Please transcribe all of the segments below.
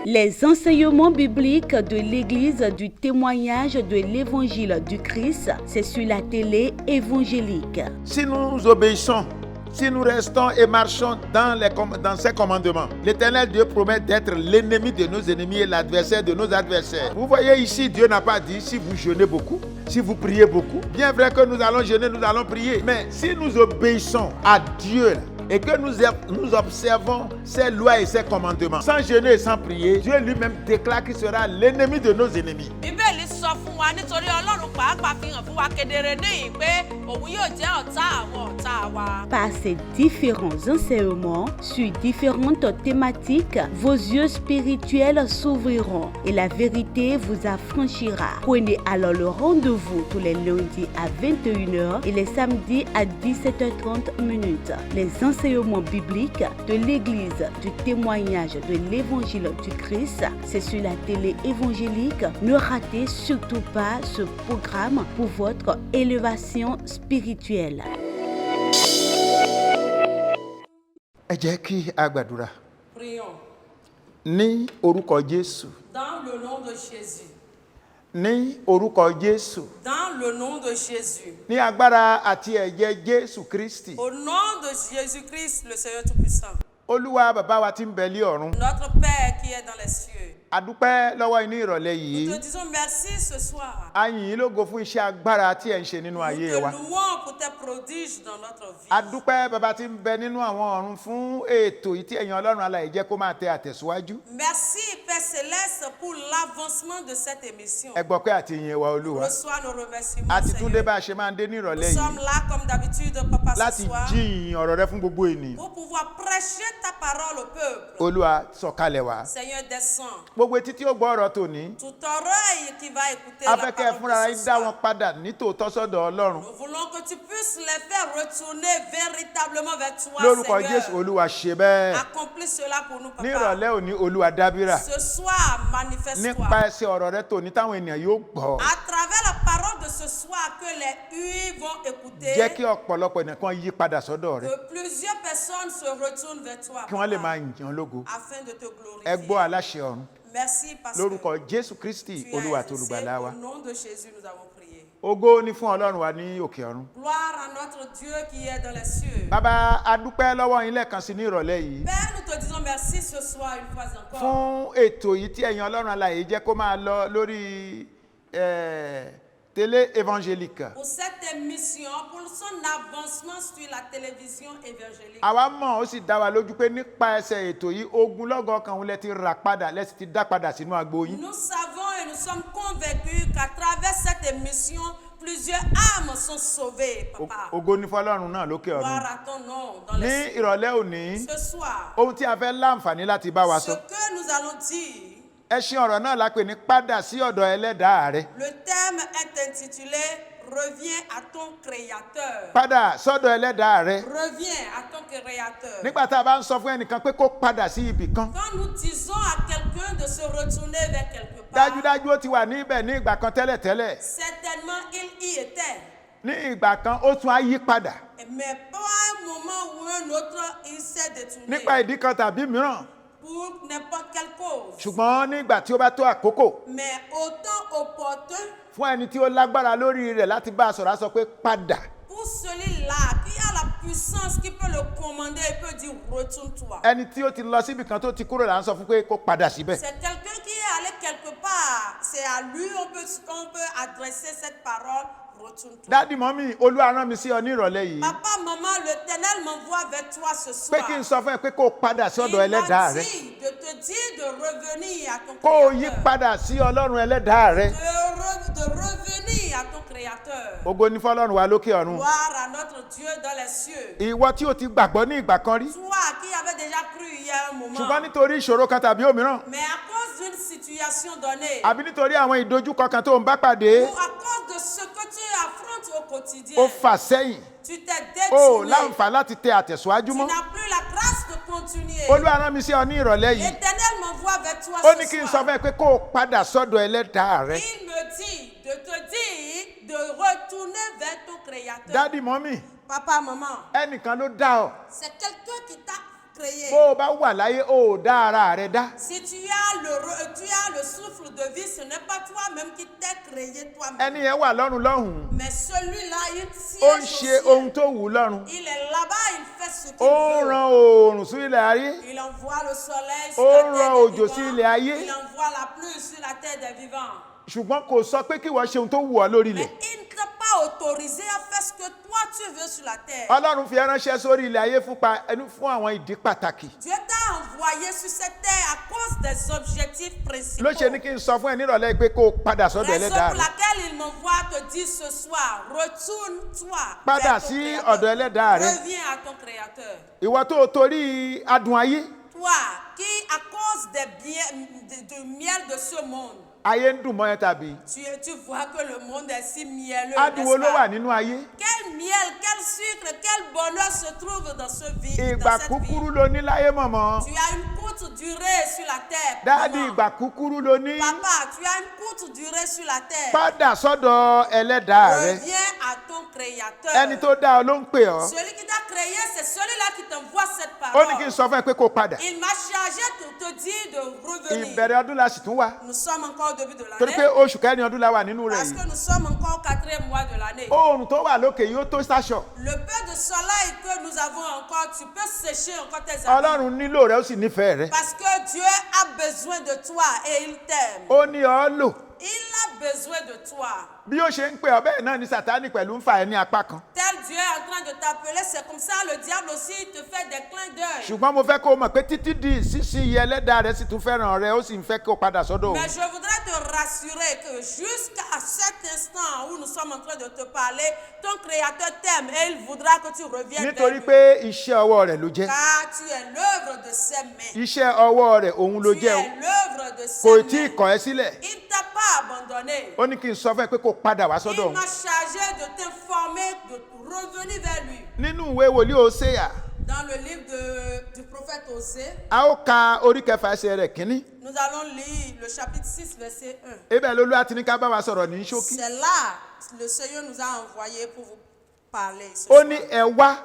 Les enseignements bibliques de l'Église du témoignage de l'Évangile du Christ, c'est sur la télé évangélique. Si nous obéissons, si nous restons et marchons dans ses commandements, l'Éternel Dieu promet d'être l'ennemi de nos ennemis et l'adversaire de nos adversaires. Vous voyez ici, Dieu n'a pas dit si vous jeûnez beaucoup, si vous priez beaucoup. Bien vrai que nous allons jeûner, nous allons prier. Mais si nous obéissons à Dieu et que nous observons ses lois et ses commandements, sans jeûner et sans prier, Dieu lui-même déclare qu'il sera l'ennemi de nos ennemis. Par ces différents enseignements sur différentes thématiques, vos yeux spirituels s'ouvriront et la vérité vous affranchira. Prenez alors le rendez-vous tous les lundis à 21h et les samedis à 17h30. Les enseignements bibliques de l'Église du témoignage de l'Évangile du Christ, c'est sur la télé évangélique. Ne ratez surtout pas ce programme pour votre élévation spirituelle. Ẹ jẹ́ kí a gbàdúrà. Prions. Ní orúkọ Jésù. Dans le nom de Jésus. Ní orúkọ Jésù. Dans le nom de Jésus. Ní agbára àti ẹ̀jẹ̀ Jésù Kristi. Au nom de Jésus-Christ, le Seigneur Tout-Puissant. Olúwa bàbá wa tí ń bẹ lí ọ̀run. Notre Père qui est dans les cieux. A dúpẹ́ lọ́wọ́ inú ìrọ̀lẹ́ Nous yìí. te disons merci ce soir. A yìn yín lógo fún iṣẹ́ agbára tí ẹ̀ ń ṣe nínú Nous ayé te wa. louons pour tes prodiges dans notre vie. A dúpẹ́ bàbá tí ń bẹ nínú àwọn ọ̀run fún ètò yìí tí ẹ̀yin Ọlọ́run alààyè jẹ́ kó máa tẹ àtẹ̀síwájú. Merci Père Céleste pour l'avancement de cette émission. Ẹ gbọ́ pé àti ìyìn wa Olúwa. Reçois nos remerciements, A ti tún dé Seigneur. bá a ṣe máa ń dé ní Nous ìrọ̀lẹ́ sommes yìí là comme d'habitude, Papa, ce láti soir, jíyìn ọ̀rọ̀ rẹ fún gbogbo ènìyàn. pour pouvoir prêcher ta parole au peuple. Olúwa sọ̀kalẹ̀ wá. Seigneur, descends. Gbogbo etí tí ó gbọ́ ọ̀rọ̀ tòní. Toute oreille qui va écouter A la fẹ́ kẹ́ ẹ parole fúnra de yín ce dá soir. wọn padà nítòótọ́ sọ́dọ̀ Ọlọ́run. Nous voulons que tu puisses les faire retourner véritablement vers toi, Lórúkọ Seigneur. Jésù Olúwa ṣe bẹ́ẹ̀. Accomplis cela pour nous, Ní Papa. ìrọ̀lẹ́ òní Olúwa dábírà. Ce soir, manifeste-toi. Nípa ẹsẹ̀ ọ̀rọ̀ rẹ tòní táwọn ènìyàn yóò gbọ́. À travers la parole de ce soir que les huit vont écouter, Jẹ́ kí ọ̀pọ̀lọpọ̀ ènìyàn kan yí padà sọ́dọ̀ rẹ. que plusieurs personnes se retournent vers toi, Kí wọ́n lè Papa, máa yìn ọ́ lógo. afin de te Ẹ gbọ́ glorifier. aláṣẹ ọ̀run. Merci parce Lórúkọ que Jésù Kristi tu Olúwa as àti exaucé. olùgbàlà wa. Au nom de Jésus, nous avons prié. Ògo ni fún Ọlọ́run wa ní òkè ọ̀run. Gloire à notre Dieu qui est dans les cieux. Bàbá a dúpẹ́ lọ́wọ́ yín lẹ́ẹ̀kan sí ní ìrọ̀lẹ́ yìí. Père, nous te disons merci ce soir une fois encore. Fún ètò yìí tí ẹ̀yin Ọlọ́run alààyè jẹ́ kó máa lọ lórí télé évangélique. Pour cette émission, pour son avancement sur la télévision évangélique. Àwa mọ̀ ó sì dá wa lójú pé nípa ẹsẹ̀ ètò yìí ogunlọ́gọ̀ kan lẹ ti rà padà lẹ sì ti dá padà sínú agbo yín. Nous savons et nous sommes convaincus qu'à travers cette émission, plusieurs âmes sont sauvées, Papa. Ògo ni fún Ọlọ́run náà lókè ọ̀run. Gloire à ton nom dans Ní les cieux. ìrọ̀lẹ́ òní Ce soir, ohun tí a fẹ́ láǹfààní láti bá wa ce sọ. que nous allons dire, Ẹṣin ọ̀rọ̀ náà la pè ní padà sí ọ̀dọ̀ ẹlẹ́dàá rẹ. le thème est intitulé Reviens à ton Créateur. Padà sọ́dọ̀ ẹlẹ́dàá rẹ. Reviens à ton Créateur. Nígbà tá a bá ń sọ fún ẹnìkan pé kó padà sí ibì kan. Quand nous disons à quelqu'un de se retourner vers quelque part, Dájúdájú ó ti wà níbẹ̀ ní ìgbà kan tẹ́lẹ̀tẹ́lẹ̀. certainement il y était. Ní ìgbà kan ó tún á yí padà. Mais pas un moment ou un autre, il s'est détourné. Nípa ìdí kan tàbí mìíràn. Pour n'importe quelle cause. Ṣùgbọ́n nígbà tí ó bá tó àkókò Mais autant opportun fún ẹni tí ó lágbára lórí rẹ̀ láti bá a sọ̀rọ̀ á sọ pé padà. pour celui-là qui a la puissance, qui peut le commander, il peut dire retourne-toi. Ẹni tí ó ti lọ síbì kan tó ti kúrò là ń sọ fún pé kó padà síbẹ̀. C'est quelqu'un qui est allé quelque part. C'est à lui qu'on peut adresser cette parole. Retourne-toi. Dádì mọ́mì Olúwa rán mi sí ọ ní ìrọ̀lẹ́ yìí. Papa, maman, l'Éternel m'envoie vers toi ce Pé soir. kí n sọ fún ẹ pé kó o padà sí Il ọ̀dọ̀ ẹlẹ́dàá m'a rẹ. dit de te dire de revenir à ton Kó o yí Créateur. padà sí Ọlọ́run ẹlẹ́dàá rẹ. De revenir à ton Créateur. Ògo ni fún Ọlọ́run wa lókè ọ̀run. Gloire à notre Dieu dans les cieux. Ìwọ tí o ti gbàgbọ́ ní ìgbà kan rí. Toi qui avais déjà cru il y a un moment, Ṣùgbọ́n nítorí ìṣòro kan tàbí òmíràn. mais à cause d'une situation donnée, Àbí nítorí àwọn ìdojúkọ kan tó ń bá pàdé. ou à cause de ce que tu affrontes au quotidien, Ó fà sẹ́yìn. tu t'es O détourné. láǹfààní láti tẹ àtẹ̀síwájú Tu mọ́. n'as plus la grâce de continuer. Olúwa rán mi sí ọ ní ìrọ̀lẹ́ yìí. L'Éternel m'envoie vers toi Ó ní ce kí n sọ soir. fún ẹ pé kó o padà sọ́dọ̀ ẹlẹ́dàá rẹ. Il me dit de te dire de retourner vers ton Créateur. Dádì mọ́mì Papa, maman, ẹnìkan ló dá ọ. c'est quelqu'un qui t'a créé. bó o bá wà láyé o ò dá ara rẹ dá. Si tu as le souffle de vie, ce n'est pas toi-même qui t'es créé toi-même. ẹni yẹn wà lọ́run lọ́hùn-ún. Mais celui-là, il ó ń siège ṣe au ohun ciel. tó wù ú lọ́run. Il est là-bas, il fait ce qu'il ó ń veut. ran oòrùn sí ilẹ̀ ayé. Il envoie le soleil sur Ó la ń terre ran des òjò sí vivants. ilẹ̀ ayé. Il envoie la pluie sur la terre des vivants. ṣùgbọ́n kò sọ pé kí wọ́n ṣe ohun tó wù ọ́ lórí Mais ilẹ̀. il ne t'a pas autorisé à faire ce que toi tu veux sur la terre. ọlọ́run fi ránṣẹ́ sórí ilẹ̀ ayé fún àwọn ìdí pàtàkì. Dieu t'a envoyé sur cette terre à cause des objectifs principaux. ló ṣe ní kí n sọ fún ẹ nírọ̀lẹ́ pé kó o padà sọ́dọ̀ Raison ẹlẹ́dàá pour rẹ. laquelle il m'envoie te dire ce soir, retourne-toi Padà vers ton sí Créateur. ọ̀dọ̀ ẹlẹ́dàá rẹ. Reviens à ton Créateur. ìwọ tó o torí adùn ayé. Toi qui, à cause du miel de ce monde, ayé ń dùn mọ́ ẹ tàbí. tu vois que le monde est si mielleux. adùn wo n'est-ce ló pas? wà nínú ayé. Quel miel, quel sucre, quel bonheur se trouve dans ce vie, ìgbà dans cette vie. kúkúrú ló ní láyé mọ̀mọ́. Tu as une courte durée sur la terre. dáàdi maman. ìgbà kúkúrú ló ní. Papa, tu as une courte durée sur la terre. padà sọ́dọ̀ ẹlẹ́dàá rẹ. Reviens à ton Créateur. ẹni tó dá ọ ló ń pè ọ́. Celui qui t'a créé, c'est celui-là qui t'envoie cette ó ní kí n parole. sọ fún ẹ pé kó o padà. Il m'a chargé de te dire de revenir. ìbẹ̀rẹ̀ ọdún la sì tún wà. Nous sommes encore au début de torí pé l'année. oṣù kẹrin ọdún la wà nínú rẹ̀ Parce yìí. que nous sommes encore au 4e mois de l'année. oòrùn tó wà lókè yìí ó tó sáṣọ. Le peu de soleil que nous avons encore, tu peux sécher encore tes habits. ọlọ́run nílò rẹ ó sì nífẹ̀ẹ́ rẹ. Parce que Dieu a besoin de toi et il t'aime. ó ní ọ lò. Il a besoin de toi. bí ó ṣe ń pè ọ bẹ́ẹ̀ náà ni sátánì pẹ̀lú ń fa ẹ ní apá kan. Tel Dieu est en train de t'appeler, c'est comme ça le diable aussi il te fait des clins d'œil. ṣùgbọ́n mo fẹ́ kó o mọ̀ pé títí di ìsinsìnyí ẹlẹ́dàá rẹ sì tún fẹ́ràn rẹ ó sì ń fẹ́ kó o padà sọ́dọ̀ Mais òun. je voudrais te rassurer que jusqu'à cet instant où nous sommes en train de te parler, ton Créateur t'aime et il voudra que tu reviennes vers nítorí lui. pé iṣẹ́ ọwọ́ rẹ̀ ló jẹ́. Car tu es l'œuvre de ses mains. iṣẹ́ ọwọ́ rẹ̀ òun ló Tu jẹ́ o. es l'œuvre de ses kò tí ì mains. kọ̀ ẹ́ sílẹ̀. Il ne t'a pas abandonné. ó ní kí n sọ fún ẹ pé kó o padà wá sọ́dọ̀ Il òun. m'a chargé de t'informer, de revenir vers lui. nínú ìwé wòlíì Hóséà Dans le livre du prophète Osée, a ó ka orí kẹfà ẹsẹ̀ rẹ̀ kínní. nous allons lire le chapitre 6, verset 1. ibẹ̀ lolúwa ti ní ká bá wa sọ̀rọ̀ ní ṣókí. C'est là le Seigneur nous a envoyé pour vous parler. Ce ó soir. ní ẹ wá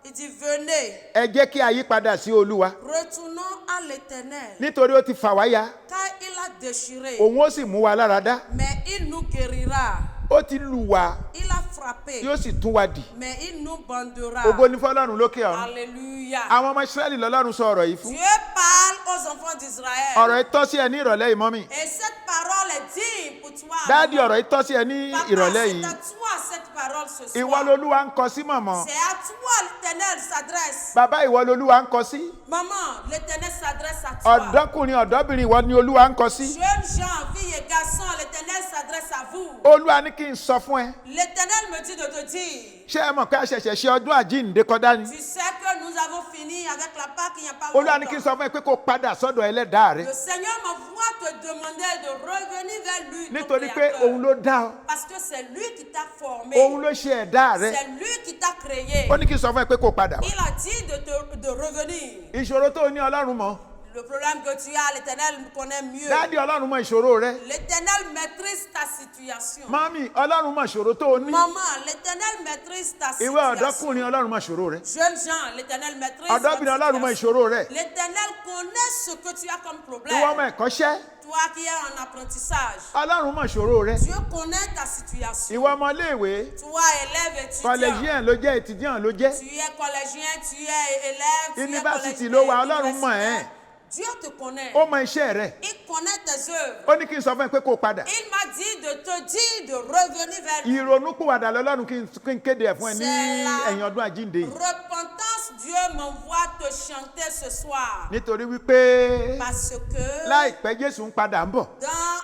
Il dit, venez, ẹ jẹ́ kí a yí padà sí olúwa retournons à l'Éternel, nítorí ó ti fà wá ya car il a déchiré, òun ó sì mú wa lára dá. mais il nous guérira. ó ti lù wá Il a frappé, yóò sì tún wa dì. mais il nous bandera. ògo ní fọ́lọ́run lókè ọ̀run. Alléluia. àwọn ọmọ Ísírẹ́lì lọ́lọ́run sọ ọ̀rọ̀ yìí fún. Dieu parle aux enfants d'Israël. ọ̀rọ̀ yìí tọ́ sí ẹ ní ìrọ̀lẹ́ ìmọ̀ mi. Et cette parole est digne pour toi. dáàdi ọ̀rọ̀ yìí tọ́ sí ẹ ní Papa, ìrọ̀lẹ́ c'est yìí. à toi cette parole ce soir. ìwọ lolúwa ń kọ sí mọ̀mọ́. C'est à toi l'Éternel s'adresse. bàbá ìwọ lolúwa ń kọ sí. Maman, l'Éternel s'adresse à toi. ọ̀dọ́kùnrin ọ̀dọ́bìnrin ìwọ ni olúwa ń kọ sí. Jeunes gens, filles et garçons, l'Éternel s'adresse à vous. olúwa ní kí n sọ fún ẹ. L'Éternel me dit de te dire, ṣé ẹ mọ̀ pé a ṣẹ̀ṣẹ̀ ṣe ọdún àjíǹde kọjá ni. tu sais que nous avons fini avec la Pâque il n'y a pas olúwa ní kí n longtemps. sọ fún ẹ pé kó padà sọ́dọ̀ ẹlẹ́dàá rẹ. Le Seigneur m'envoie te demander de revenir vers lui, ton nítorí pé Créateur. òun ló dá ọ. Parce que c'est lui qui t'a formé. òun ló ṣe ẹ̀dá rẹ. C'est lui qui t'a créé. ó ní kí n sọ fún ẹ pé kó padà wá. Il a dit de revenir. ìṣòro tó o ní ọlọ́run mọ̀. Le problème que tu as, l'Éternel connaît mieux. dáàdi ọlọ́run mọ̀ ìṣòro rẹ. L'Éternel maîtrise ta situation. mami ọlọ́run mọ̀ ìṣòro tó o ní. Maman, l'Éternel maîtrise ta ìwé situation. ọ̀dọ́kùnrin ọlọ́run mọ̀ ìṣòro rẹ. Jeunes gens, l'Éternel maîtrise ọ̀dọ́bìnrin ta ọlọ́run mọ̀ situation. ìṣòro rẹ. L'Éternel connaît ce que tu as comme ìwọ ọmọ problème. ẹ̀kọ́ṣẹ́ Toi qui es en apprentissage, ọlọ́run mọ̀ ìṣòro rẹ. Dieu connaît ta situation. ìwọ ọmọ iléèwé Toi, élève, étudiant. kọlẹ̀jíẹ̀n ló jẹ́ étudiant ló jẹ́. Tu es collégien, tu es élève, tu es University collégien, ló wà, Ọlọ́run mọ̀ universitaire. ẹ́. Dieu te connaît. ó mọ iṣẹ́ rẹ. Il connaît tes œuvres. ó ní kí n sọ fún ẹ pé kó o padà. Il m'a dit de te dire de revenir vers lui. ìrònúpìwàdà lọ́lọ́run kí n kéde ẹ̀ fún ẹ ní C'est la ẹ̀yìn ọdún àjíǹde yìí. repentance. Dieu m'envoie te chanter ce soir. nítorí wípé Parce que láìpẹ́ Jésù ń padà ń bọ̀. dans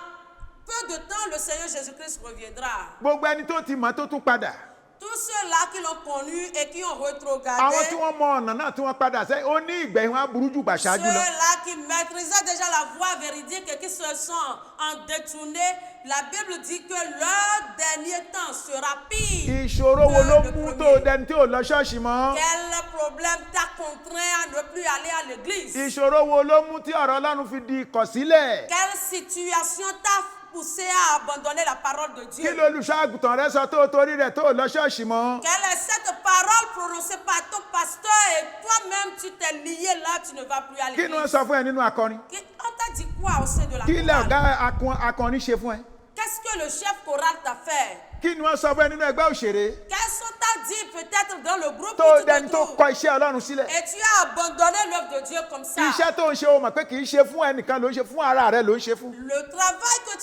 peu de temps, le Seigneur Jésus-Christ reviendra. gbogbo ẹni tó ti mọ̀ tó tún padà. Tous ceux-là qui l'ont connu et qui ont àwọn rétrogradé, tí wọ́n mọ ọ̀nà náà tí wọ́n padà sẹ́yìn ó ní ìgbẹ̀yìn wọn á burú jù gbà ṣáájú lọ. ceux-là qui maîtrisaient déjà la voie véridique et qui se sont en détournés, la Bible dit que leur dernier temps sera pire. ìṣòro wo ló que le mú premier. tó o dẹni tí ò lọ ṣọ́ọ̀ṣì mọ́. Quel problème t'a contraint à ne plus aller à l'église? ìṣòro wo ló mú tí ọ̀rọ̀ Ọlọ́run fi di ìkọ̀sílẹ̀. Quelle situation t'a poussé à abandonner la parole de Kí Dieu? lolùṣọ́ àgùntàn rẹ sọ tó torí rẹ̀ tó lọ ṣọ́ọ̀ṣì mọ́? Quelle est cette parole prononcée par ton pasteur et toi-même tu t'es lié là, tu ne vas plus à Kí ni wọ́n l'église? sọ fún ẹ nínú akọrin? On t'a dit quoi au sein de la Kí lẹ chorale? ọ̀gá akọrin ṣe fún ẹ? Qu'est-ce que le chef choral t'a fait? Kí ni wọ́n sọ fún ẹ nínú ẹgbẹ́ òṣèré? Qu'est-ce qu'on t'a dit peut-être dans le groupe Tó où tu dẹni te tó trouves? kọ iṣẹ́ Ọlọ́run sílẹ̀. Et tu as abandonné l'œuvre de Dieu comme ça. Iṣẹ́ tó ń ṣe o mọ̀ pé kì í ṣe fún ẹnìkan ló ń ṣe fún ara rẹ ló ń ṣe fún. Le travail que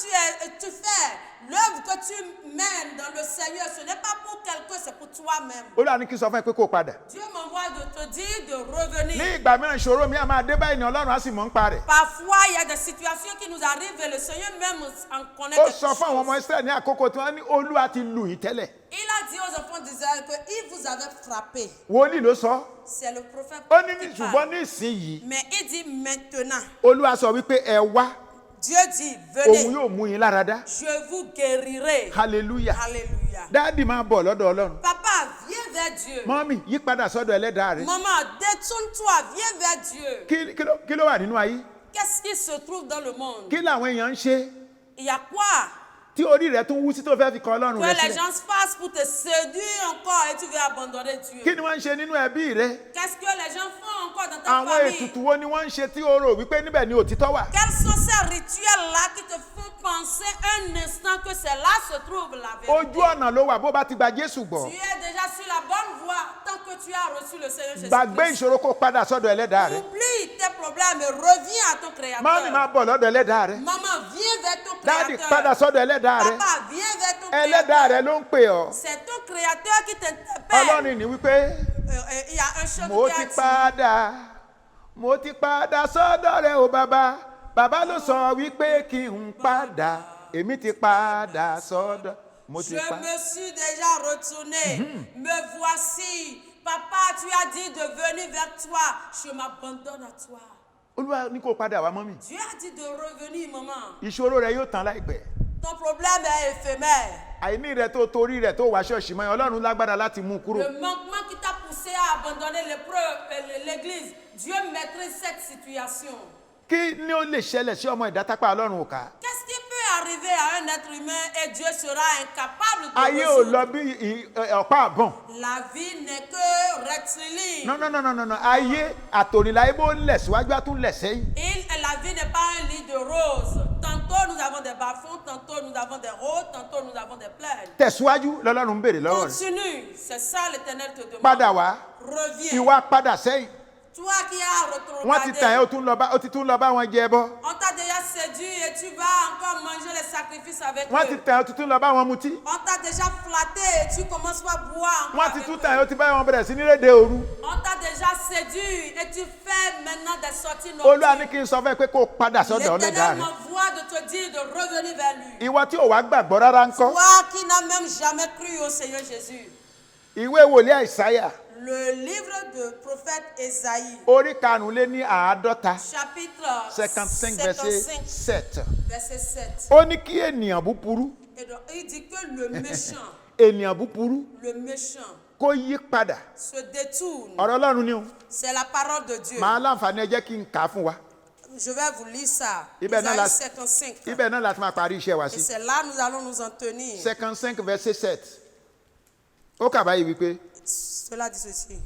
tu fais, l'œuvre que tu mènes dans le Seigneur, ce n'est pas pour quelqu'un, c'est pour toi-même. Olúwa ní kí n sọ fún ẹ pé kó o padà. Dieu m'envoie de te dire de Ní revenir. ìgbà mìíràn ìṣòro mi á máa dé báyìí ní Ọlọ́run á sì mọ̀ ń pa rẹ̀. Parfois, il y a des situations qui nous arrivent et le Seigneur même en connaît Ó quelque sọ fún àwọn ọmọ chose. Ísírẹ́lì ní àkókò tí wọ́n ní Olúwa ti lù yín tẹ́lẹ̀. Il a dit aux enfants d'Israël qu'il vous avait frappé. Wòlíì ló sọ. C'est le prophète Ó ní qui ṣùgbọ́n parle. ní ìsinyìí Mais il dit maintenant. Olúwa sọ wípé ẹ wá Dieu dit, òun venez, yóò mú yín lára dá. je vous guérirai. Hallelujah. Alléluia. Dáàdì máa bọ̀ lọ́dọ̀ Ọlọ́run. Papa, viens vers Dieu. Mọ́mì yí padà sọ́dọ̀ ẹlẹ́dàá rẹ̀. Maman, détourne-toi, viens vers Dieu. Kí ló wà nínú ayé? Qu'est-ce qui se trouve dans le monde? Kí làwọn èèyàn ń ṣe Il y a quoi tí orí rẹ̀ tún wú sí tó fẹ́ fi kọ Ọlọ́run que rẹ̀ les sílẹ̀? gens fassent pour te séduire encore et tu veux abandonner Kí Dieu? ni wọ́n ń ṣe nínú ẹbí rẹ̀? Qu'est-ce que les gens font encore dans ta Àwọn famille? ètùtù wo ni wọ́n ń ṣe tí o rò wípé níbẹ̀ ni òtítọ́ wà? Quels sont ces rituels-là qui te font penser un instant que c'est là se trouve la vérité? Ojú ọ̀nà ló wà bó bá ti gba Jésù gbọ́. Tu es déjà sur la bonne voie tant que tu as reçu le Seigneur Gbàgbé Jésus-Christ. ìṣòro kó padà sọ́dọ̀ ẹlẹ́dàá rẹ̀. Oublie tes problèmes et reviens à ton Mọ́mì máa Créateur. bọ̀ lọ́dọ̀ ẹlẹ́dàá rẹ̀. Maman, viens vers ton Dáàdì padà Créateur. sọ́dọ̀ ẹlẹ́dàá rẹ̀. Papa, viens vers ton Ẹlẹ́dàá Créateur. rẹ̀ ló ń pè ọ́. C'est ton Créateur qui t'interpelle. Ọlọ́run ní wípé Il y a un chant mo qui ti a dit, padà sọ́dọ̀ rẹ̀ o bàbá. Bàbá ló sọ wípé kí n padà. Èmi ti padà sọ́dọ̀. je me suis déjà retourné. Me voici. Papa, tu as dit de venir vers toi. Je m'abandonne à toi. Olúwa ní kó padà wá mọ́mì. Dieu a dit de revenir, maman. Ìṣòro rẹ̀ yóò tán láìpẹ́. Ton problème est éphémère. Àìní rẹ̀ tó torí rẹ̀ tó wá ṣọ́ọ̀ṣì mọ́ Ọlọ́run lágbára láti mú un kúrò. Le manquement qui t'a poussé à abandonner l'église, Dieu maîtrise cette situation. Kí ni ó lè ṣẹlẹ̀ sí ọmọ ìdátápá Ọlọ́run ò ká? Qu'est-ce qui peut arriver à un être humain et Dieu sera incapable de Ayé ò lọ résoudre? bí ọ̀pá àbọ̀n. La vie n'est que rectiligne. No. Ayé àtòrìnláyé bó lẹ̀ síwájú á tún lẹ̀ sẹ́yìn. La vie n'est pas un lit de roses. Tantôt nous avons des bas-fonds, tantôt nous avons des roses, tantôt nous avons des plaines. Tẹ̀síwájú lọ́lọ́run ń béèrè lọ́wọ́ rẹ̀. Continue, c'est ça l'Éternel te demande. Padà wá. Reviens. Ìwà padà sẹ́yìn. Toi qui as Wọ́n ti tàn ẹ́ ó ti tún lọ bá wọn jẹ bọ́. on t'a déjà séduit et tu vas encore manger les sacrifices avec Wọ́n ti eux. tàn ẹ́ ó ti tún lọ bá wọn mutí. On t'a déjà flatté et tu commences par boire encore Wọ́n ti avec tún eux. tàn ẹ́ ó ti bá wọn bẹ̀rẹ̀ sí ní rédè òru. On t'a déjà séduit et tu fais maintenant des sorties Olúwa ní nocturnes. kí n sọ fẹ́ pé kó o padà sọ́dọ̀ ẹlẹ́dàá L'Éternel rẹ̀. m'envoie de te dire de revenir vers lui. Ìwọ tí ò wá gbàgbọ́ rárá ń kọ́. Toi qui n'as même jamais cru au Seigneur Jésus. Ìwé wòlíì Àìsáyà Le livre de prophète Ésaïe, orí karùnléní-àádọ́ta chapitre 55 verset 7. verset 7. Ó ní kí ènìyàn búburú Et donc, il dit que le ènìyàn búburú méchant kó yí padà. se détourne. Ọ̀rọ̀ Ọlọ́run ni o. C'est la parole de Dieu. Màá láǹfààní ẹ jẹ́ kí n kà á fún wa. Je vais vous lire ça. Ibẹ̀ náà la- Ésaïe 55. Ibẹ̀ náà láti máa parí iṣẹ́ wa Et sí. c'est là que nous allons nous en tenir. 55 verset 7. Ó kà báyìí wípé Cela dit ceci.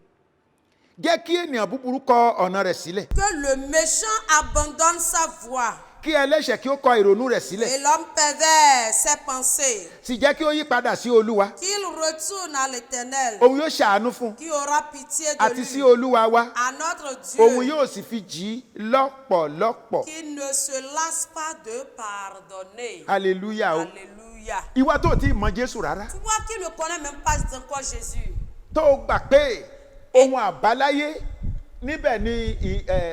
jẹ́ kí ènìyàn búburú kọ ọ̀nà rẹ̀ sílẹ̀. Que le méchant abandonne sa voie Kí ẹlẹ́ṣẹ̀ kí ó kọ ìrònú rẹ̀ sílẹ̀. et l'homme pervers ses pensées. Sì jẹ́ kí ó yí padà sí Olúwa. Qu'il retourne à l'Éternel Òun yóò ṣàánú fún un. qui aura pitié de Àti sí lui. Olúwa wa. À notre Òun Dieu yóò sì fi jì í lọ́pọ̀lọpọ̀. qui ne se lasse pas de pardonner. Hallelujah o. Alléluia. Ìwọ tó ti mọ Jésù rárá. Toi qui ne connais même pas encore Jésus, Tó o gbà pé ohun àbáláyé níbẹ̀ ni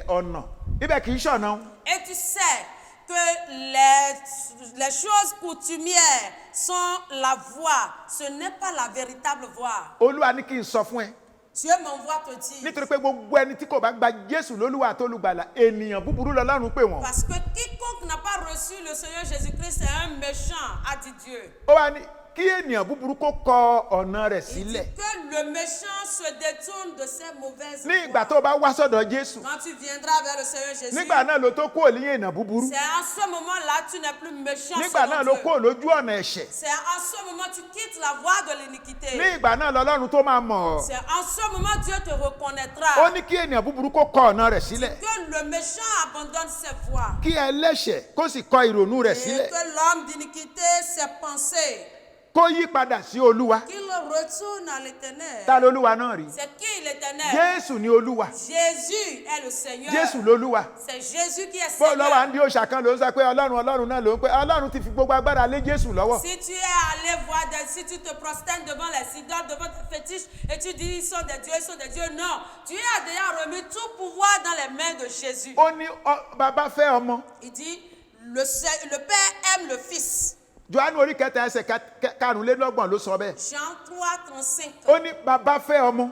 ọ̀nà. Ibẹ̀ kì í ṣọ̀nà. et tu sais que les choses coutumières sont la voie, ce n'est pas la véritable voie. Olúwa ní kí n sọ fún ẹ. Dieu m'envoie te dire. Nítorí pé gbogbo ẹni tí kò bá gba Jésù lólúwa àti olùgbàlà ènìyàn búburú lọ́lọ́run pè wọ́n. Parce que quiconque n'a pas reçu le Seigneur Jésus-Christ est un méchant, a dit Dieu. Ó wá ní kí ènìyàn búburú kó kọ ọ̀nà rẹ̀ Il dit sílẹ̀. que le méchant se détourne de ses mauvaises Ní ìgbà voies. tó bá wá sọ́dọ̀ Jésù, Quand tu viendras vers le Seigneur Jésus, nígbà náà ló tó kúrò lẹ́yìn ènìyàn búburú. c'est en ce moment-là tu n'es plus méchant Nígbà náà selon ló Dieu. kúrò lójú ọ̀nà ẹ̀ṣẹ̀. C'est en ce moment tu quittes la voie de l'iniquité. Ní ìgbà náà lọ́lọ́run tó máa mọ̀ ọ́. C'est en ce moment Dieu te reconnaîtra. Ó ní kí ènìyàn búburú kó kọ ọ̀nà rẹ̀ sílẹ̀. Que le méchant abandonne ses voies. Kí ẹlẹ́ṣẹ̀ kó sì kọ ìrònú rẹ̀ Et sílẹ̀. que l'homme d'iniquité, ses pensées, Kó yí padà sí Olúwa. qu'il retourne à l'éternel. Ta l'Olúwa náà rí? C'est qui l'éternel? Jésù ni Olúwa. Jésus est le Seigneur. Jésù l'Olúwa. C'est Jésus qui est Bó lọ́wọ́ à Seigneur. ń di òòṣà kan ló ń sọ pé Ọlọ́run náà ló ń pẹ́. Ọlọ́run ti fi gbogbo agbára lé Jésù lọ́wọ́. Si tu es allé voir, si tu te prosternes devant les idoles, devant tes fétiches, et tu dis ils sont des dieux, non. Tu as déjà remis tout pouvoir dans les mains de Jésus. Ó ní bàbá fẹ́ ọmọ. Il dit, le Père aime le Fils. Jòhánù orí kẹta ẹsẹ̀ karùnlélọ́gbọ̀n ló sọ bẹ́ẹ̀. Jean 3:35. Ó ní bàbá fẹ́ ọmọ.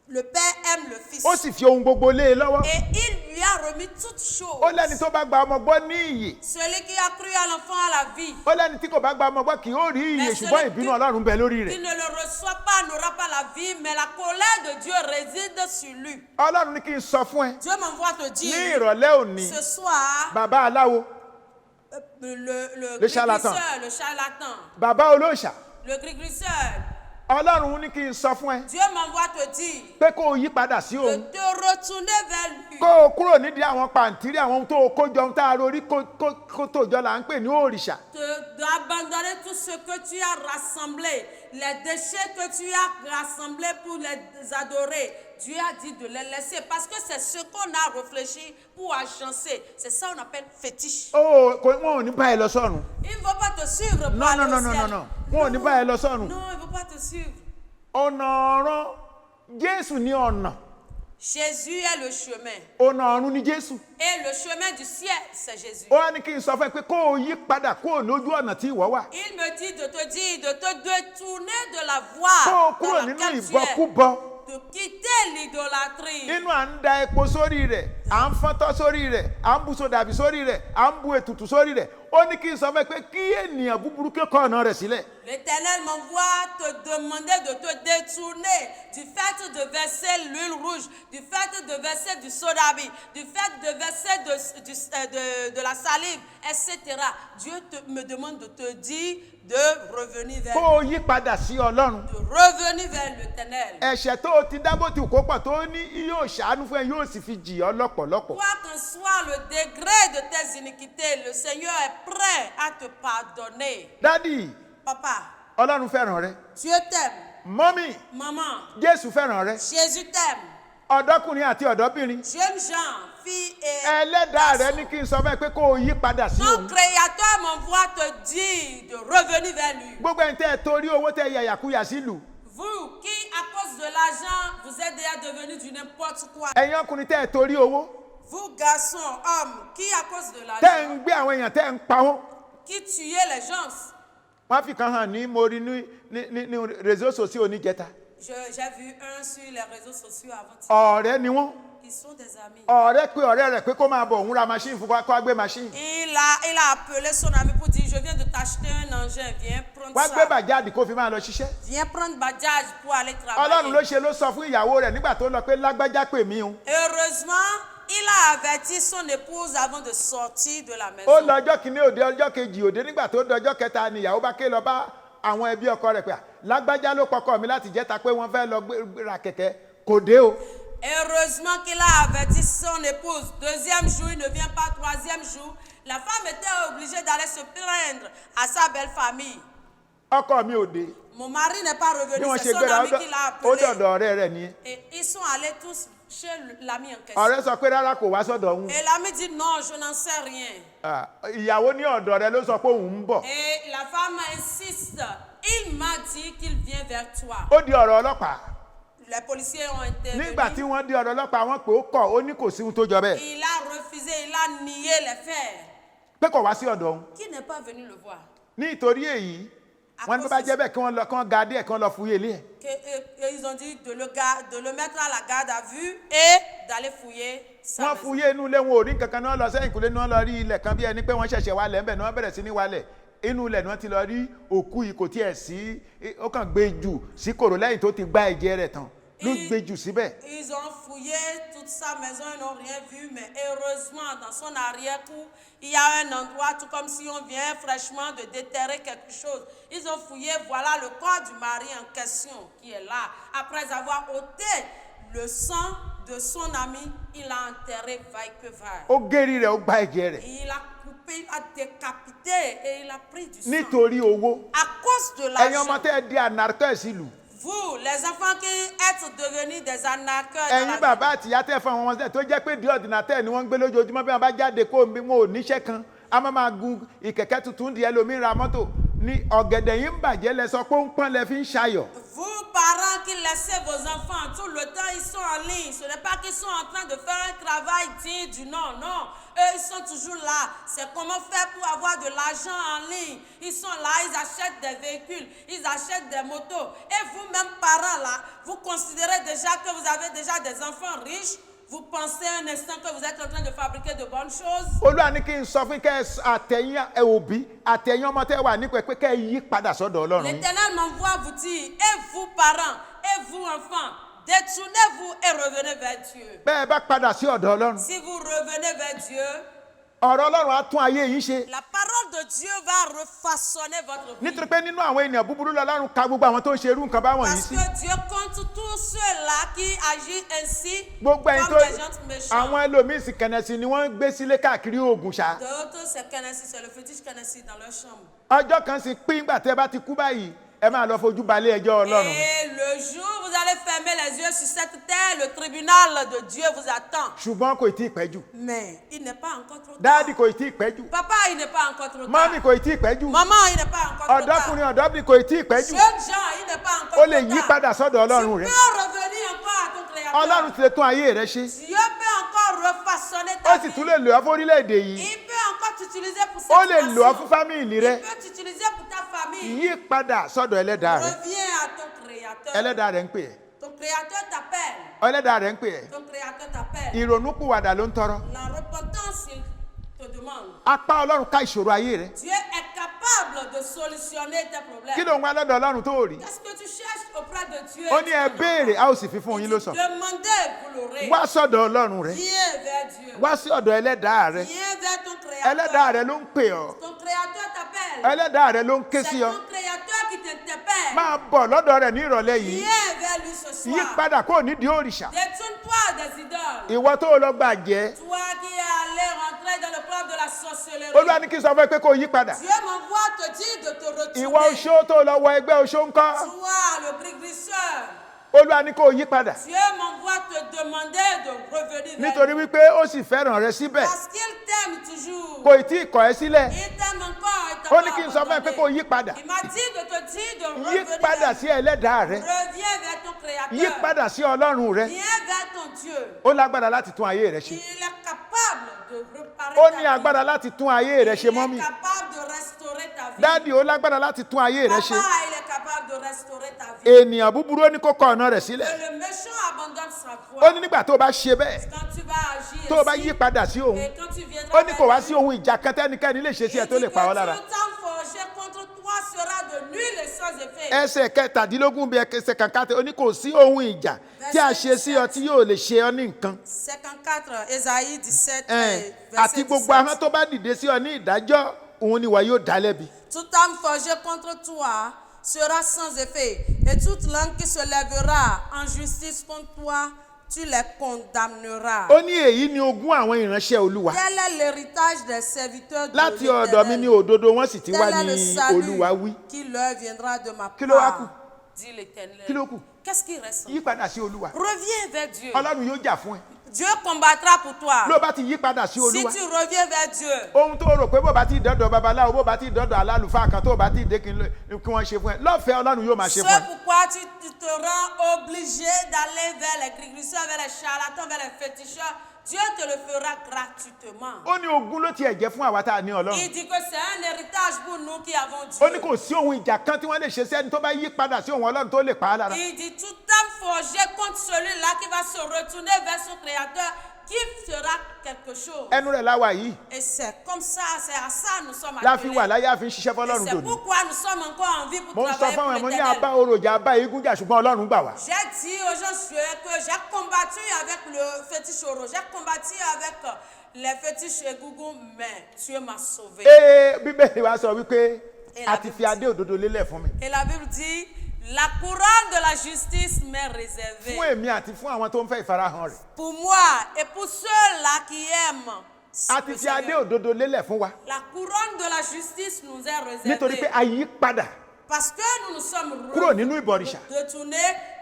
Le Père aime le Fils. Ó sì fi ohun gbogbo lé e lọ́wọ́. Et il lui a remis toutes Ó choses. lẹ́ni tó bá gba ọmọ gbọ́ ní ìyè. Celui qui a cru à l'enfant à la vie, Ó lẹ́ni tí kò bá gba ọmọ gbọ́ kì yóò rí ìyè Mais ṣùgbọ́n celui ìbínú qui- Ọlọ́run bẹ lórí qui rẹ̀. ne le reçoit pas n'aura pas la vie, mais la colère de Dieu réside sur lui. Ọlọ́run ní kí n sọ fún ẹ Dieu m'envoie te ní dire, ìrọ̀lẹ́ òní ce soir, bàbá aláwo, le charlatan. grégisseur, le charlatan, bàbá olóòṣà, le grégisseur, Ọlọ́run ní kí n sọ fún ẹ Dieu m'envoie te dire pé kó o yí padà sí de òun. te retourner vers lui. Kó o kúrò nídìí àwọn pàǹtírí àwọn ohun tó o kó jọ ohun tá a rorí kó tó jọ là ń pè ní òrìṣà. D'abandonner tout ce que tu as rassemblé, les déchets que tu as rassemblés pour les adorer. Dieu a dit de les laisser parce que c'est ce qu'on a réfléchi pour agencer. C'est ça qu'on appelle fétiche. Wọn ò ní bá ẹ lọ sọ́run. Il ne va pas te suivre pour Non, aller non, au non, ciel. non, non. Wọn ò ní bá ẹ lọ sọ́run. Non, il ne va pas te suivre. Ọ̀nà ọ̀run Jésù ní ọ̀nà. Jésus est le chemin. Ọ̀nà ọ̀run ni Jésù. Et le chemin du ciel, c'est Jésus. Ó wá ní kí n sọ fún ẹ pé kó o yí padà kó o lójú ọ̀nà tí ìwọ wà. Il me dit de te dire, de te détourner de la Kó o voie kúrò dans nínú laquelle tu es. ìbọkúbọ. De quitter l'idolâtrie. Inú à ń da epo sórí rẹ̀, à ń fọ́ntọ́ sórí rẹ̀, à ń bu sódàbí sórí rẹ̀, à ń bu ètùtù sórí rẹ̀. Ó ní kí n sọ fún ẹ pé kí ènìyàn búburú kí ó kọ ọ̀nà rẹ̀ sílẹ̀. L'Éternel m'envoie te demander de te détourner du fait de verser l'huile rouge, du fait de verser du sodabi, du fait de verser de la salive, etc. Dieu me demande de te dire de revenir vers Kó o yí padà sí Ọlọ́run. de revenir vers l'Éternel. Ẹ̀ṣẹ̀ tó o ti dábò tí kò pọ̀ tó ní yóò ṣàánú fún ẹ yóò sì fi jì ọ́ lọ́pọ̀lọpọ̀. Quoi qu'en soit le degré de tes iniquités, le Seigneur est prêt à te pardonner. Dádì, Papa, Ọlọ́run fẹ́ràn rẹ. Dieu t'aime. Mọ́mì, Maman, Jésù fẹ́ràn rẹ. Jésus t'aime. Ọ̀dọ́kùnrin àti ọ̀dọ́bìnrin. Jeunes gens, filles et Ẹlẹ́dàá rẹ garçons. ní kí n sọ fún ẹ pé kó o yí padà sí Ton òun. Créateur m'envoie te dire de revenir vers lui. Gbogbo ẹni tẹ́ ẹ torí owó tẹ́ ẹ yàyàkúyà sílùú. Vous qui, à cause de l'argent, vous êtes déjà devenu du n'importe quoi. Ẹ̀yin ọkùnrin tẹ́ ẹ torí owó. Vous, garçons, hommes, qui, à cause de Tẹ́ ẹ l'argent, ń gbé àwọn èèyàn tẹ́ ẹ ń pa wọ́n. qui tuez les gens. Wọ́n fi kan hàn ní mo rí ní réseaux sociaux oníjẹta. J'ai vu un sur les réseaux sociaux avant-hier. Ọ̀rẹ́ ni wọ́n. Ils sont des amis. Ọ̀rẹ́ pé ọ̀rẹ́ rẹ̀ pé kó máa bọ̀ òun ra machine fún kó wá gbé machine. Il a appelé son ami pour dire, je viens de t'acheter un engin, viens prendre Wá gbé ça. bàjáde kó fi máa lọ ṣiṣẹ́. Viens prendre Bajaj pour aller Ọlọ́run ló travailler. ṣe ló sọ fún ìyàwó rẹ̀ nígbà tó lọ pé lágbájá pè mí o. Heureusement, il a averti son épouse avant de sortir de la maison. Ó lọ ọjọ́ kìíní òde ọjọ́ kejì òde nígbà tó dọjọ́ kẹta ni ìyàwó bá ké lọ bá àwọn ẹbí ọkọ rẹ̀ pé lágbájá ló pọkọ mi láti jẹ́ta pé wọ́n fẹ́ lọ ra kẹ̀kẹ́ kò dé o. Heureusement qu'il a averti son épouse. Deuxième jour, il ne vient pas. Troisième jour, la femme était obligée d'aller se plaindre à sa belle famille. Ọkọ mi ò dé. Mon mari n'est pas Bí revenu, wọ́n c'est ṣe son gbéra ami qui l'a ó appelé. dọ̀dọ̀ ọ̀rẹ́ rẹ̀ nìyẹn. Et ils sont allés tous chez l'ami en question. Ọ̀rẹ́ sọ pé rárá kò wá sọ́dọ̀ òun. Et l'ami dit non, je n'en sais rien. Ìyàwó ní ọ̀dọ̀ rẹ̀ ló sọ pé òun ń bọ̀. Et la femme insiste. Il m'a dit qu'il vient vers toi. Ó di ọ̀rọ̀ ọlọ́pàá. Les policiers ont intervenu. Nígbà tí wọ́n di ọ̀rọ̀ ọlọ́pàá wọ́n pè ó kọ̀ ó ní kò sí ohun tó jọ bẹ́ẹ̀. Il a refusé, il a nié les faits. Pé kò wá sí ọ̀dọ̀ òun. Qui n'est pas venu le voir? Nítorí èyí wọ́n ní bó bá jẹ́ bẹ́ẹ̀ kí wọ́n lọ kán ga díẹ̀ kí wọ́n lọ fúyé ilé ẹ̀. Et ils ont dit de le mettre à la garde à vue et d'aller fouiller sa Wọ́n maison. fúyé inú ilé wọn ò rí kankan náà lọ sẹ́yìn kúlé náà lọ rí ilẹ̀ kan bí ẹni pé wọ́n ṣẹ̀ṣẹ̀ wálẹ̀ ńbẹ̀ ni wọ́n bẹ̀rẹ̀ sí ní wálẹ̀ inú ilẹ̀ ni wọ́n ti lọ rí òkú yìí kò tiẹ̀ sí ó kàn gbé jù sí kòrò lẹ́yìn tó ti gbá ẹ̀jẹ̀ rẹ̀ tán ló gbé jù síbẹ̀. Ils ont fouillé toute sa maison, ils n'ont rien vu, mais heureusement, dans son arrière-cour, il y a un endroit, tout comme si on vient fraîchement de déterrer quelque chose. Ils ont fouillé, voilà le corps du mari en question qui est là. Après avoir ôté le sang de son ami, il a enterré vaille que vaille. Ó gérí rẹ̀ ó gbá ẹ̀jẹ̀ rẹ̀. Il a coupé, il a décapité et il a pris du sang. Nítorí owó. À cause de Ẹ̀yin l'argent. ọmọ tẹ́ ẹ di anarchist ìlú. Vous, les enfants qui êtes devenus des anarcheurs dans Ẹ̀yin la bàbá àtìyá tẹ́ fún àwọn ọmọ tó jẹ́ pé di ordinateur ni wọ́n ń gbé lójoojúmọ́ bí wọ́n bá jáde kó wọn ò níṣẹ́ kan a máa gun ìkẹ̀kẹ́ tuntun di ẹlòmíín ra mọ́tò ní ọ̀gẹ̀dẹ̀ yìí ń bàjẹ́ lẹ sọ pé ó ń pọ́n lẹ fi ń ṣayọ̀. Vous, parents qui laissez vos enfants tout le temps, ils sont en ligne. Ce n'est pas qu'ils sont en train de faire un travail digne du nom, non. Eux, ils sont toujours là. C'est comment faire pour avoir de l'argent en ligne. Ils sont là, ils achètent des véhicules, ils achètent des motos. Et vous-même, parents, là, vous considérez déjà que vous avez déjà des enfants riches. Vous pensez un instant que vous êtes en train de fabriquer de bonnes choses. Olúwa ní kí n sọ fún kẹ́ àtẹ̀yìn òbí àtẹ̀yìn ọmọ tẹ́ wà nípò pé kẹ́ yí padà sọ́dọ̀ Ọlọ́run. L'Éternel m'envoie vous dire, et vous parents, et vous enfants, détournez-vous et revenez vers Dieu. Bẹ́ẹ̀ bá padà sí ọ̀dọ̀ Ọlọ́run. Si vous revenez vers Dieu, ọ̀rọ̀ Ọlọ́run á tún ayé yín ṣe. la parole de Dieu va refaçonner votre vie. Nítorí pé nínú àwọn ènìyàn búburú l'Ọlọ́run ka gbogbo àwọn tó ń ṣe irú nǹkan báwọn yìí Parce sí. que Dieu compte tous ceux-là qui agissent ainsi Gbogbo ẹ̀yin comme tó des gens méchants. àwọn ẹlòmíín sì kẹ̀nẹ̀sì ni wọ́n ń gbé sílé káàkiri oògùn ṣá. D'autres, c'est Kennedy, c'est le fétiche Kennedy dans leur chambre. Ọjọ́ kan sì pín ìgbà tẹ́ bá ti kú báyìí ẹ máa lọ fojú balẹ̀ ẹjọ́ Ọlọ́run. Et le jour où vous allez fermer les yeux sur cette terre, le tribunal de Dieu vous attend. Ṣùgbọ́n kò tí ì pẹ́ jù. Mais il n'est pas encore trop tard. Dáàdì kò tí ì pẹ́ jù. Papa, il n'est pas encore trop tard. Mọ́mì kò tí ì pẹ́ jù. Maman, il n'est pas encore trop tard. Ọ̀dọ́kùnrin ọ̀dọ́bìnrin kò tí ì pẹ́ jù. Jeunes gens, il n'est pas encore O trop lè tard. yí padà sọ́dọ̀ Ọlọ́run Tu rẹ. peux revenir encore à ton Créateur. Ọlọ́run ti lè tún ayé rẹ ṣe. Dieu peut encore refaçonner Ó ta sì vie. tún lè lò ọ́ fún orílẹ̀-èdè yìí. Il peut encore t'utiliser pour cette Ó lè lò ọ́ fún nation. fámìlì Il rẹ. peut t'utiliser pour ta famille. Yí padà sọ́dọ̀ ẹlẹ́dàá rẹ. Reviens à ton Créateur. Ẹlẹ́dàá rẹ ń pè ẹ́. Ton Créateur t'appelle. Ẹlẹ́dàá rẹ ń pè ẹ́. Ton Créateur t'appelle. Ìrònúpìwàdà ló ń tọrọ. La repentance, il te demande. Apá Ọlọ́run ká ìṣòro ayé rẹ. Dieu est capable de solutionner tes problèmes. Kí ló ń wá lọ́dọ̀ Ọlọ́run tó rí? Qu'est-ce que tu cherches auprès de Dieu? Ó ní ẹ béèrè a ó sì fi fún yín ló sọ. Demandez, vous l'aurez. Wá sọ́dọ̀ Ọlọ́run rẹ. Viens vers Dieu. Wá sí ọ̀dọ̀ ẹlẹ́dàá rẹ. Viens vers ton Créateur. Ẹlẹ́dàá rẹ ló ń pè ọ́. Ton Créateur t'appelle. Ẹlẹ́dàá rẹ ló ń ké C'est sí ọ. ton Créateur qui t'interpelle. Máa bọ̀ lọ́dọ̀ rẹ̀ ní ìrọ̀lẹ́ yìí. Viens vers lui ce soir. Yí padà kó nídìí òrìṣà. Détourne-toi des idoles. Ìwọ tó lọ gbàjẹ́. Toi qui es allé rentrer dans le club de la sorcellerie. Olúwa ní kí n sọ fún ẹ pé kó yí padà. Dieu m'envoie te dire de te retourner. Ìwọ oṣó tó lọ wọ ẹgbẹ́ oṣó ńkọ́. Toi, le brigrisseur. Olúwa ní kó yí padà. Dieu m'envoie te demander de revenir vers Nítorí lui. wípé ó sì fẹ́ràn rẹ síbẹ̀. Parce qu'il t'aime toujours. Kò tí ì kọ̀ ẹ́ sílẹ̀. Il t'aime encore. Il t'a Ó ní pas kí n sọ fún ẹ pé kó abandonné. yí padà. Il m'a dit de te dire de Yí revenir padà vers sí ẹlẹ́dàá rẹ. Reviens vers ton Créateur. Yí padà sí Ọlọ́run rẹ. Viens vers ton Dieu. Ó lágbára láti tún ayé rẹ ṣe. Il est capable de réparer Ó ta ní vie. agbára láti tún ayé rẹ ṣe Il mọ́mì. est capable de restaurer ta vie. Dáàdì ó lágbára láti tún ayé rẹ Papa, ṣe. il est capable de restaurer ta vie. Ènìyàn búburú ó ní kó kọ ọ̀nà rẹ̀ sílẹ̀. Et le méchant abandonne sa Ó foi. ní nígbà tó o bá ṣe bẹ́ẹ̀, Quand tu vas agir tó o bá ainsi, yí padà sí òun, et quand tu viendras ó ní kò wá vers sí lui, ohun ìjà kan tẹ́nikẹ́ni lè ṣe sí ẹ il tó dit lè que pa ọ́ lára. tout temps forgé contre toi sera de nul et sans effet. Ẹsẹ̀ kẹtàdínlógún bí ẹsẹ̀ kankan ó ní kò sí ohun ìjà tí a ṣe sí ọ tí yóò lè ṣe ọ ní nǹkan. 54, Ésaïe 17, Àti verset gbogbo ahọ́n 17. tó bá dìde sí ọ ní ìdájọ́ òun ni wà yóò dá lẹ́bi. Tout âme forgée contre toi sera sans effet, et toute langue qui se lèvera en justice contre toi, tu les condamneras. Ó ní èyí ni ogún àwọn ìránṣẹ́ Olúwa. Tel est l'héritage des serviteurs de Láti ọ̀dọ̀ mi ní l'Éternel. òdodo wọ́n sì ti wá Tel est le ní salut Olúwa wí. qui leur viendra de ma Kí ló wá kù? part, dit l'Éternel. Kí ló kù? Qu'est-ce qui reste? Yí padà sí Olúwa. Reviens vers Dieu. Ọlọ́run yóò jà fún ẹ. Dieu combattra pour toi. Ló bá ti yí padà sí Si Olúwa. tu reviens vers Dieu, Ohun tó rò pé bó bá ti dọ́dọ̀ babaláwo bó bá ti dọ́dọ̀ alálùfáà kan tó bá ti dé kí wọ́n ṣe fún ẹ lọ́fẹ̀ẹ́ Ọlọ́run yóò máa ṣe fún c'est ẹ. pourquoi tu te rends obligé d'aller vers les grégriseurs, vers les charlatans, vers les féticheurs. Dieu te le fera gratuitement. Ó ní ogún ló tiẹ̀ jẹ́ fún àwa tá a ní Ọlọ́run. Il dit que c'est un héritage pour nous qui avons Ó Dieu. ní kò sí ohun ìjà kan tí wọ́n lè ṣe sẹ́ni tó bá yí padà sí ohun Ọlọ́run tó lè pa á lára. Il dit tout âme forgée contre celui-là qui va se retourner vers son Créateur, qui fera quelque chose. Ẹnu rẹ̀ láwa yìí. Et Et c'est comme ça, c'est à ça nous sommes La fi wà appelés. láyé a fi ń ṣiṣẹ́ Et fọ́lọ́run c'est dòní. pourquoi nous sommes encore en vie pour Mo ń sọ travailler fún pour àwọn ẹ̀mọ́ ní l'Éternel. abá oròjà abá igun jà ṣùgbọ́n Ọlọ́run gbà wá. J'ai dit aux gens que j'ai combattu avec le fétiche oro, j'ai combattu avec les fétiches égougoum, mais Dieu m'a sauvé. Bíbélì wa sọ wípé Et a la ti Bible fi adé òdodo lélẹ̀ fún mi. Et la Bible dit, la couronne de la justice m'est réservée. Fún èmi àti fún àwọn tó ń fẹ́ ìfarahàn rẹ̀. Pour moi et pour ceux-là qui aiment. A ti fi adé òdodo lélẹ̀ fún wa. La couronne de la justice nous est Nítorí pé réservée. a yí padà Parce que nous nous sommes kúrò nínú ìbọ̀rìṣà. détournés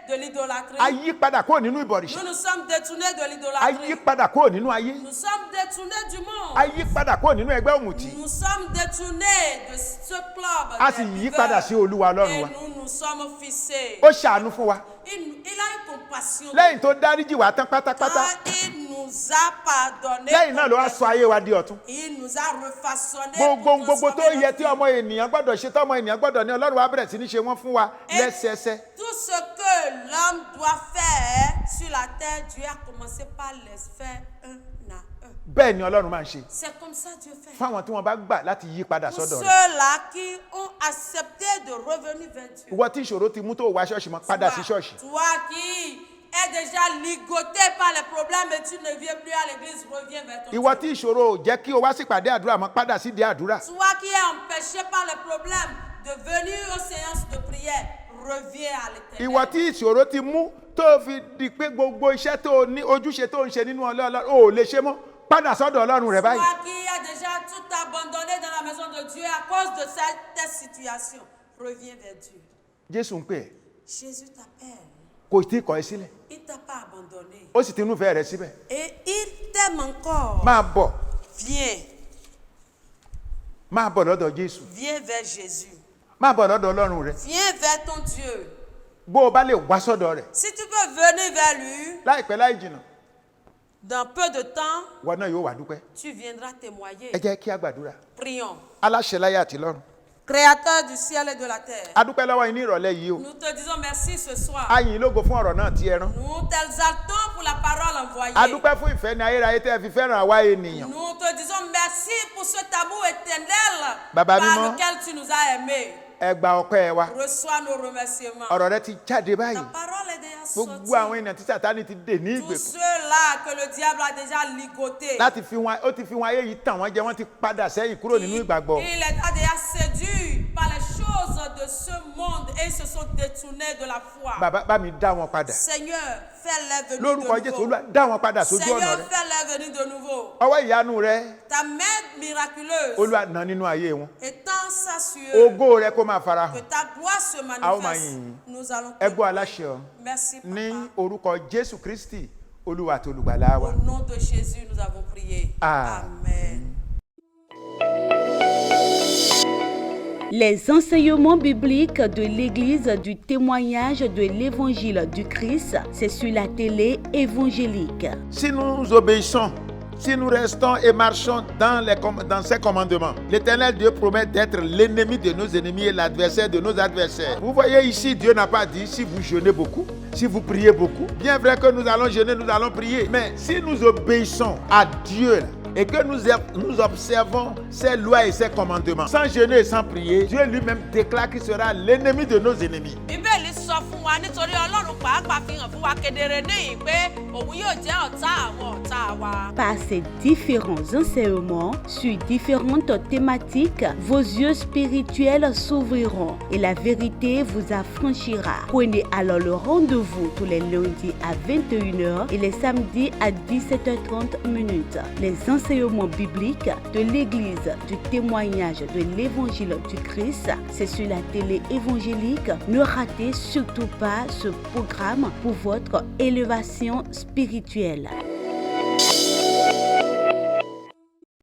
de l'idolâtrie. A yí padà kúrò nínú ìbọ̀rìṣà. Nous nous sommes détournés de A yí l'idolâtrie. padà kúrò nínú ayé. Nous sommes détournés du monde. A yí padà kúrò nínú ẹgbẹ́ òmùtí. Nous sommes détournés de ce club. A des sì yí viveurs. padà sí Olúwa Ọlọ́run Et wa. nous nous sommes fixés. Ó ṣàánú fún wa. Il a eu compassion. Lẹ́yìn tó dáríjì wá tán pátápátá. Quand il nous a pardonné. Lẹ́yìn náà ló wá sọ ayé wa di ọ̀tun. Il nous a refaçonné. Gbogbo tó yẹ tí ọmọ ènìyàn gbọ́dọ̀ ṣe tọ́mọ ènìyàn gbọ́dọ̀ ní Ọlọ́run wa bẹ̀rẹ̀ sí ní ṣe wọ́n fún wa lẹ́sẹẹsẹ. Tout ce que l'homme doit faire sur la terre, Dieu a commencé par les faire un à un. Bẹ́ẹ̀ ni Ọlọ́run máa ń ṣe. C'est comme ça Dieu fait. Fáwọn tí wọ́n bá gbà láti yí padà Pour sọ́dọ̀ rẹ̀. ceux-là qui ont accepté de revenir vers Dieu. Ìwọ tí ìṣòro ti mú tó wá ṣọ́ọ̀ṣì mọ́ padà sí ṣọ́ọ̀ṣì. Toi qui es déjà ligoté par les problèmes et tu ne viens plus à l'église, reviens vers ton Ìwọ Dieu. tí ìṣòro ò jẹ́ kí o wá sí ìpàdé àdúrà mọ́ padà sí ìdí àdúrà. Toi qui es empêché par les problèmes de venir aux séances de prière, reviens à l'Éternel. Ìwọ tí ìṣòro ti mú tó fi di pé gbogbo iṣẹ́ tó ní ojúṣe tó ń ṣe nínú Ọlọ́run ò lè ṣe mọ́ padà sọ́dọ̀ Ọlọ́run rẹ̀ báyìí. Toi qui as déjà tout abandonné dans la maison de Dieu à cause de cette situation, reviens vers Dieu. Jésù ń pè ẹ́, Jésus t'appelle. kò tí ì kọ̀ ẹ́ sílẹ̀, Il ne t'a pas abandonné. ó sì ti núfẹ̀ẹ́ rẹ̀ síbẹ̀. Et il t'aime encore. Máa bọ̀, Viens. máa bọ̀ lọ́dọ̀ Jésù, Viens vers Jésus. máa bọ̀ lọ́dọ̀ Ọlọ́run rẹ̀. Viens vers ton Dieu. Bó o bá lè wá sọ́dọ̀ rẹ̀ Si tu peux venir vers lui, láìpẹ́ láì jìnnà, dans peu de temps, wọn náà yóò wá dúpẹ́. tu viendras témoigner. Ẹ jẹ́ kí a gbàdúrà. Prions. Aláṣẹ láyé àti lọ́run. Créateur du ciel et de la terre, A dúpẹ́ lọ́wọ́ yín ní ìrọ̀lẹ́ yìí o. nous te disons merci ce soir. A yìn yín lógo fún ọ̀rọ̀ náà tí ẹ rán. Nous t'exaltons pour la parole envoyée. A dúpẹ́ fún ìfẹ́ ní ayérayé tẹ́ ẹ fi fẹ́ràn àwa ènìyàn. Nous te disons merci pour cet amour éternel Baba par mímọ́. lequel tu nous as aimés. Ẹ gba ọpẹ́ wa. Reçois nos remerciements. Ọ̀rọ̀ rẹ ti jáde báyìí. Ta parole est déjà Gbogbo àwọn sortie. ènìyàn tí Sátánì ti dè ní Tous ìgbèkùn. ceux-là que le diable a déjà ligotés. Láti fi wọn, ó ti fi wọn ayé yìí tàn wọ́n jẹ, wọ́n ti padà sẹ́yìn kúrò nínú ìgbàgbọ́. Il les a déjà séduits par les choses de ce monde et ils se sont détournés de la foi. Bàbá bá mi dá wọn padà. Seigneur, fais-les venir Lórúkọ de Jésù, nouveau. Olúwa dá wọn padà sójú ọ̀nà Seigneur, rẹ. fais-les venir de nouveau. Ọwọ́ ìyanu rẹ, Ta main miraculeuse Olúwa nà nínú ayé wọn. étend ça sur eux. Ògo rẹ kó máa Que farahàn. ta gloire se A ó máa manifeste. yìn yín. Nous allons Ẹ te gbọ́ aláṣẹ ọ̀run. Merci, Ní Papa. orúkọ Jésù Kristi, Olúwa àti olùgbàlà wa. Au nom de Jésus, nous avons prié. Amen. Les enseignements bibliques de l'Église du témoignage de l'Évangile du Christ, c'est sur la télé évangélique. Si nous obéissons, si nous restons et marchons dans ses commandements, l'Éternel Dieu promet d'être l'ennemi de nos ennemis et l'adversaire de nos adversaires. Vous voyez ici, Dieu n'a pas dit si vous jeûnez beaucoup, si vous priez beaucoup. Bien vrai que nous allons jeûner, nous allons prier. Mais si nous obéissons à Dieu et que nous observons ses lois et ses commandements, sans jeûner et sans prier, Dieu lui-même déclare qu'il sera l'ennemi de nos ennemis. Bíbélì sọ fún wa nítorí Ọlọ́run pàápàá fi hàn fún wa kedere níyìn pé òun yóò jẹ́ ọ̀tá àwọn ọ̀tá wa. Par ces différents enseignements sur différentes thématiques, vos yeux spirituels s'ouvriront et la vérité vous affranchira. Prenez alors le rendez-vous tous les lundis à 21h et les samedis à 17h30. Les enseignements bibliques de l'Église du témoignage de l'Évangile du Christ, c'est sur la télé évangélique. Ne ratez surtout pas ce programme pour votre élévation spirituelle.